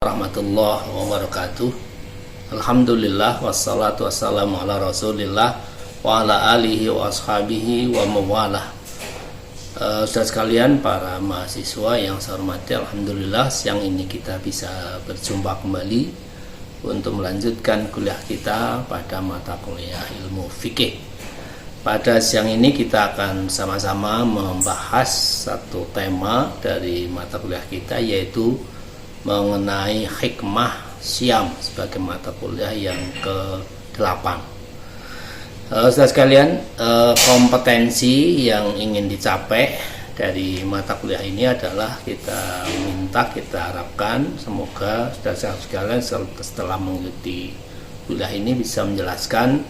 Warahmatullahi wabarakatuh. Alhamdulillah wassalatu wassalamu ala rasulillah wa ala alihi wa ashabihi wa mawalah. Saudara sekalian, para mahasiswa yang saya hormati, alhamdulillah siang ini kita bisa berjumpa kembali untuk melanjutkan kuliah kita pada mata kuliah ilmu fikih. Pada siang ini kita akan sama-sama membahas satu tema dari mata kuliah kita, yaitu mengenai hikmah siam sebagai mata kuliah yang ke-8. Saudara sekalian, kompetensi yang ingin dicapai dari mata kuliah ini adalah kita harapkan semoga saudara sekalian setelah mengikuti kuliah ini bisa menjelaskan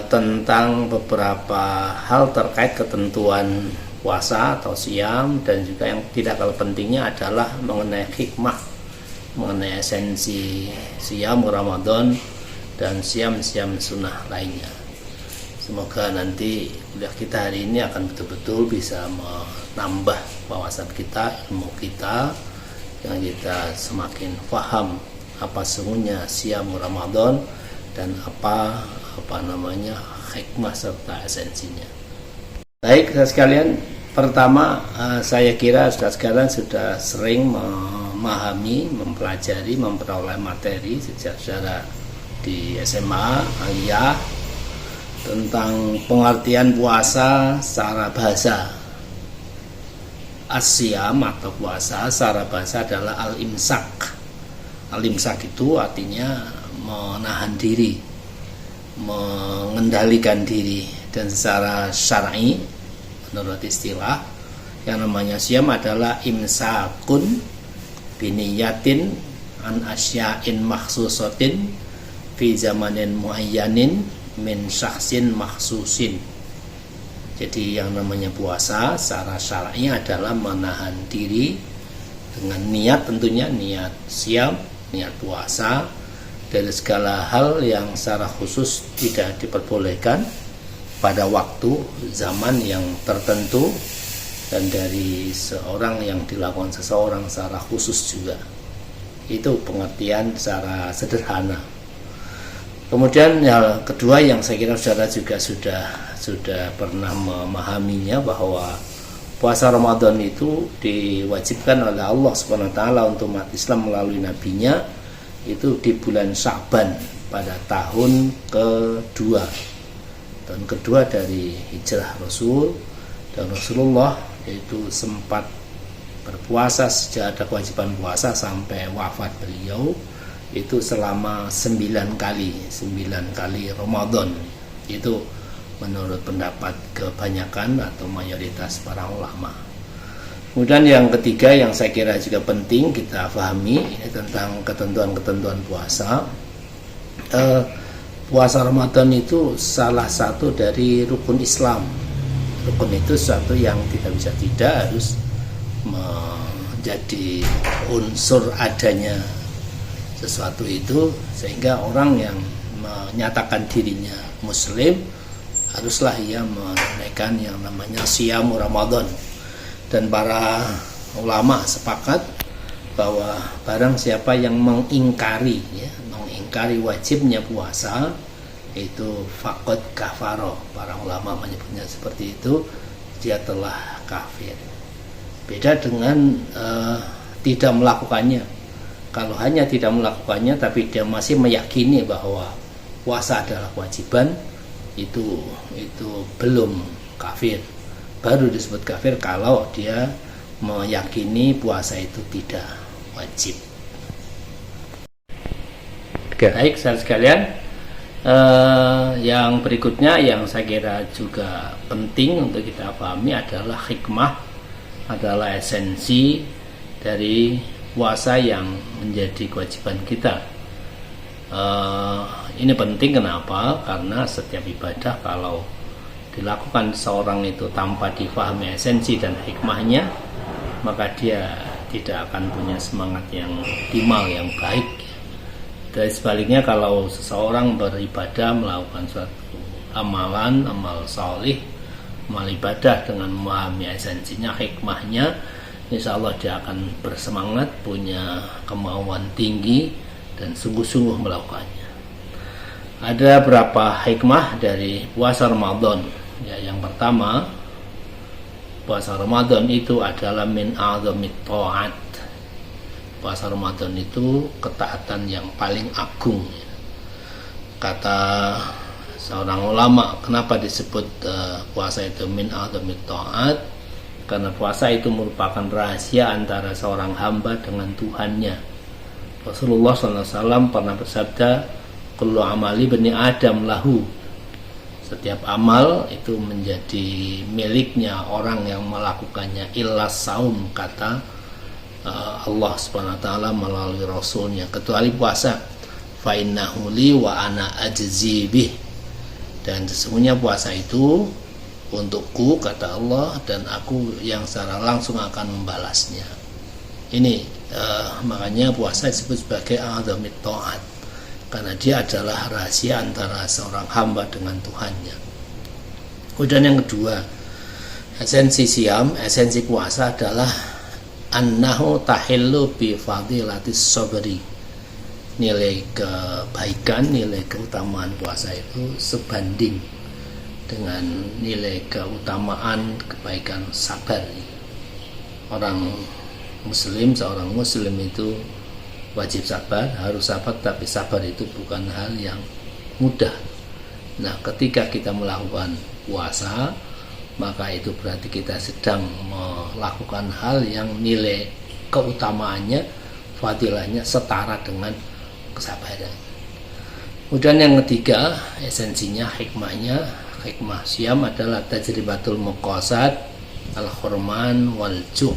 tentang beberapa hal terkait ketentuan puasa atau siam, dan juga yang tidak kalah pentingnya adalah mengenai hikmah, mengenai esensi siam Ramadan dan siam-siam sunnah lainnya. Semoga nanti kuliah kita hari ini akan betul-betul bisa menambah wawasan kita, ilmu kita, yang kita semakin paham apa sesungguhnya siam Ramadan dan apa hikmah serta esensinya. Baik, saudara sekalian, pertama saya kira saudara sekalian sudah sering memahami, mempelajari, memperoleh materi sejak saudara di SMA, aliyah, tentang pengertian puasa secara bahasa. As-siyam atau puasa secara bahasa adalah al-imsak. Al-imsak itu artinya menahan diri, mengendalikan diri, dan secara syar'i menurut istilah yang namanya siam adalah imsakun biniyatin an asya'in makhsusatin fi zamanin muayyanin min syakhsin makhsusin. Jadi yang namanya puasa secara syar'i adalah menahan diri dengan niat, tentunya niat siam, niat puasa, dari segala hal yang secara khusus tidak diperbolehkan pada waktu zaman yang tertentu, dan dari seorang yang dilakukan seseorang secara khusus juga. Itu pengertian secara sederhana. Kemudian yang kedua yang saya kira saudara juga sudah pernah memahaminya, bahwa puasa Ramadan itu diwajibkan oleh Allah Subhanahu wa taala untuk umat Islam melalui nabinya itu di bulan Sya'ban pada tahun kedua dari hijrah Rasul, dan Rasulullah yaitu sempat berpuasa sejak ada kewajiban puasa sampai wafat beliau itu selama 9 kali Ramadan. Itu menurut pendapat kebanyakan atau mayoritas para ulama. Kemudian yang ketiga yang saya kira juga penting kita pahami ini tentang ketentuan-ketentuan puasa. Puasa Ramadan itu salah satu dari rukun Islam. Rukun itu sesuatu yang tidak bisa tidak, harus menjadi unsur adanya sesuatu itu, sehingga orang yang menyatakan dirinya muslim haruslah ia menunaikan yang namanya siyam Ramadan. Dan para ulama sepakat bahwa barang siapa yang mengingkari wajibnya puasa, itu faqad kafaro. Para ulama menyebutnya seperti itu, dia telah kafir. Beda dengan tidak melakukannya. Kalau hanya tidak melakukannya tapi dia masih meyakini bahwa puasa adalah kewajiban, itu belum kafir. Baru disebut kafir kalau dia meyakini puasa itu tidak wajib. Baik, saudara sekalian, yang berikutnya yang saya kira juga penting untuk kita pahami adalah hikmah, adalah esensi dari puasa yang menjadi kewajiban kita. Ini penting kenapa? Karena setiap ibadah kalau dilakukan seorang itu tanpa difahami esensi dan hikmahnya, maka dia tidak akan punya semangat yang optimal, yang baik. Dan sebaliknya, kalau seseorang beribadah, melakukan suatu amalan, amal salih, amal ibadah dengan memahami esensinya, hikmahnya, insya Allah dia akan bersemangat, punya kemauan tinggi dan sungguh-sungguh melakukannya. Ada berapa hikmah dari puasa Ramadan. Ya, yang pertama, puasa Ramadan itu adalah min a'zamit ta'at. Puasa Ramadan itu ketaatan yang paling agung. Kata seorang ulama, kenapa disebut puasa itu min a'zamit ta'at? Karena puasa itu merupakan rahasia antara seorang hamba dengan Tuhannya. Rasulullah SAW pernah bersabda, kullu amali bani Adam lahu. Setiap amal itu menjadi miliknya orang yang melakukannya, illa saum, kata Allah Subhanahu wa taala melalui rasulnya, kecuali puasa. Fa innahu li wa ana ajzi bih. Dan sesungguhnya puasa itu untukku, kata Allah, dan aku yang secara langsung akan membalasnya. Ini makanya puasa disebut sebagai a'zamit ta'at, karena dia adalah rahasia antara seorang hamba dengan Tuhannya. Kemudian yang kedua, esensi siam, esensi puasa adalah annahu tahillu bi fadilatis sabri. Nilai kebaikan, nilai keutamaan puasa itu sebanding dengan nilai keutamaan kebaikan sabar. Orang muslim, seorang muslim itu wajib sabar, harus sabar, tapi sabar itu bukan hal yang mudah. Nah, ketika kita melakukan puasa, maka itu berarti kita sedang melakukan hal yang nilai keutamaannya, fadilahnya setara dengan kesabaran. Kemudian yang ketiga, esensinya, hikmahnya, hikmah siam adalah tajribatul muqasad al-khurman wal-ju'.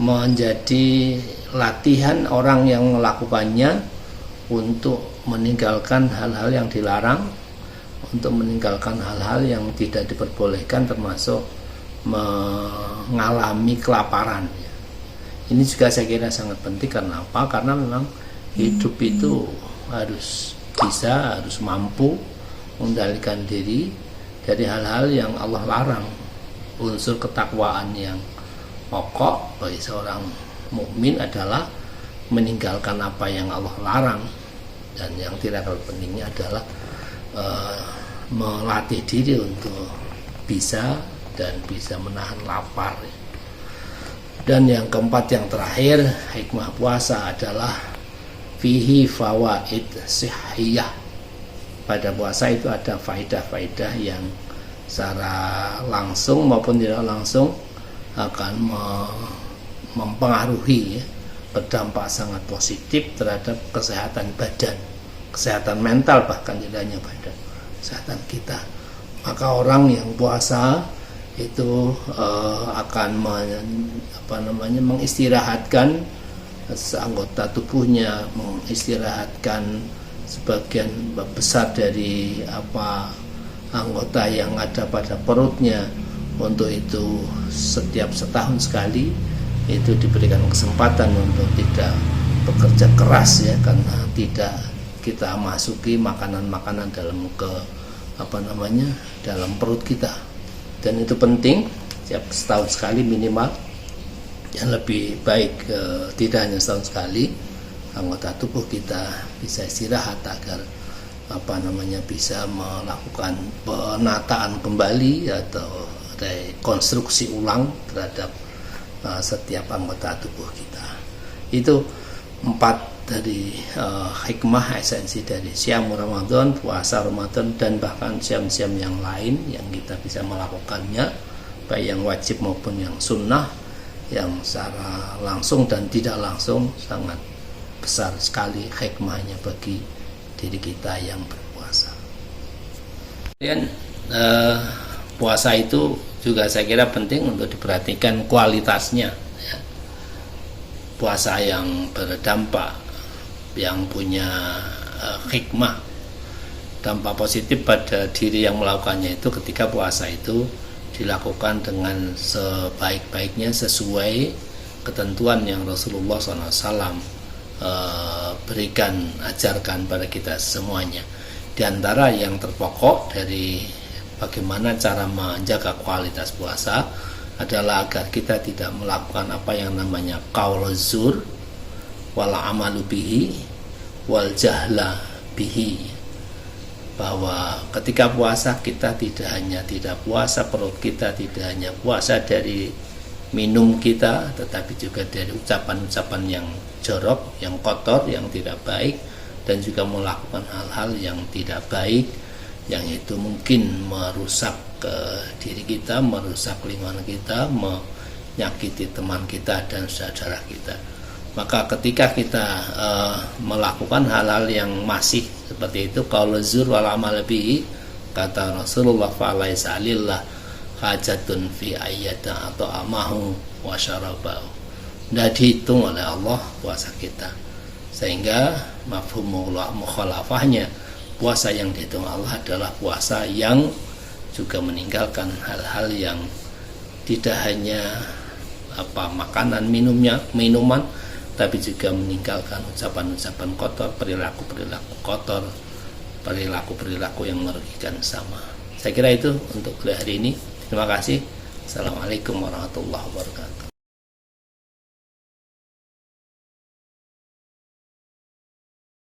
Menjadi latihan orang yang melakukannya untuk meninggalkan hal-hal yang dilarang, untuk meninggalkan hal-hal yang tidak diperbolehkan, termasuk mengalami kelaparan. Ini juga saya kira sangat penting. Karena apa? Karena memang hidup itu harus bisa, harus mampu mengendalikan diri dari hal-hal yang Allah larang. Unsur ketakwaan yang pokok bagi seorang mukmin adalah meninggalkan apa yang Allah larang, dan yang tidak kalah pentingnya adalah melatih diri untuk bisa dan bisa menahan lapar. Dan yang keempat, yang terakhir, hikmah puasa adalah fihi fawaid sihhiyah. Pada puasa itu ada faidah-faidah yang secara langsung maupun tidak langsung akan mempengaruhi, berdampak sangat positif terhadap kesehatan badan, kesehatan mental, bahkan tidak hanya badan, kesehatan kita. Maka orang yang puasa itu akan mengistirahatkan anggota tubuhnya, mengistirahatkan sebagian besar dari anggota yang ada pada perutnya. Untuk itu setiap setahun sekali itu diberikan kesempatan untuk tidak bekerja keras, ya, karena tidak kita masuki makanan-makanan dalam dalam perut kita. Dan itu penting, setiap setahun sekali minimal. Yang lebih baik tidak hanya setahun sekali, anggota tubuh kita bisa istirahat agar bisa melakukan penataan kembali atau rekonstruksi ulang terhadap setiap anggota tubuh kita. Itu 4 dari hikmah, esensi dari siam Ramadan, puasa Ramadan, dan bahkan siam-siam yang lain yang kita bisa melakukannya, baik yang wajib maupun yang sunnah, yang secara langsung dan tidak langsung sangat besar sekali hikmahnya bagi diri kita yang berpuasa. Dan puasa itu juga saya kira penting untuk diperhatikan kualitasnya, ya. Puasa yang berdampak, yang punya hikmah, dampak positif pada diri yang melakukannya itu ketika puasa itu dilakukan dengan sebaik-baiknya sesuai ketentuan yang Rasulullah SAW berikan, ajarkan pada kita semuanya. Di antara yang terpokok dari bagaimana cara menjaga kualitas puasa adalah agar kita tidak melakukan apa yang namanya qaul zur wal amalu bihi wal jahla bihi, bahwa ketika puasa kita tidak puasa perut kita, tidak hanya puasa dari minum kita, tetapi juga dari ucapan-ucapan yang jorok, yang kotor, yang tidak baik, dan juga melakukan hal-hal yang tidak baik, yang itu mungkin merusak diri kita, merusak lingkungan kita, menyakiti teman kita dan saudara kita. Maka ketika kita melakukan hal-hal yang masih seperti itu, qaul zur wal amal bihi, kata Rasulullah falaisa lillah hajatun fi ayyata atau amahu wa syarabahu, tidak dihitung oleh Allah puasa kita, sehingga mafhum mukhalafahnya, puasa yang dihitung Allah adalah puasa yang juga meninggalkan hal-hal yang tidak hanya makanan minuman, tapi juga meninggalkan ucapan-ucapan kotor, perilaku-perilaku kotor, perilaku-perilaku yang merugikan sama. Saya kira itu untuk hari ini. Terima kasih. Assalamualaikum warahmatullahi wabarakatuh.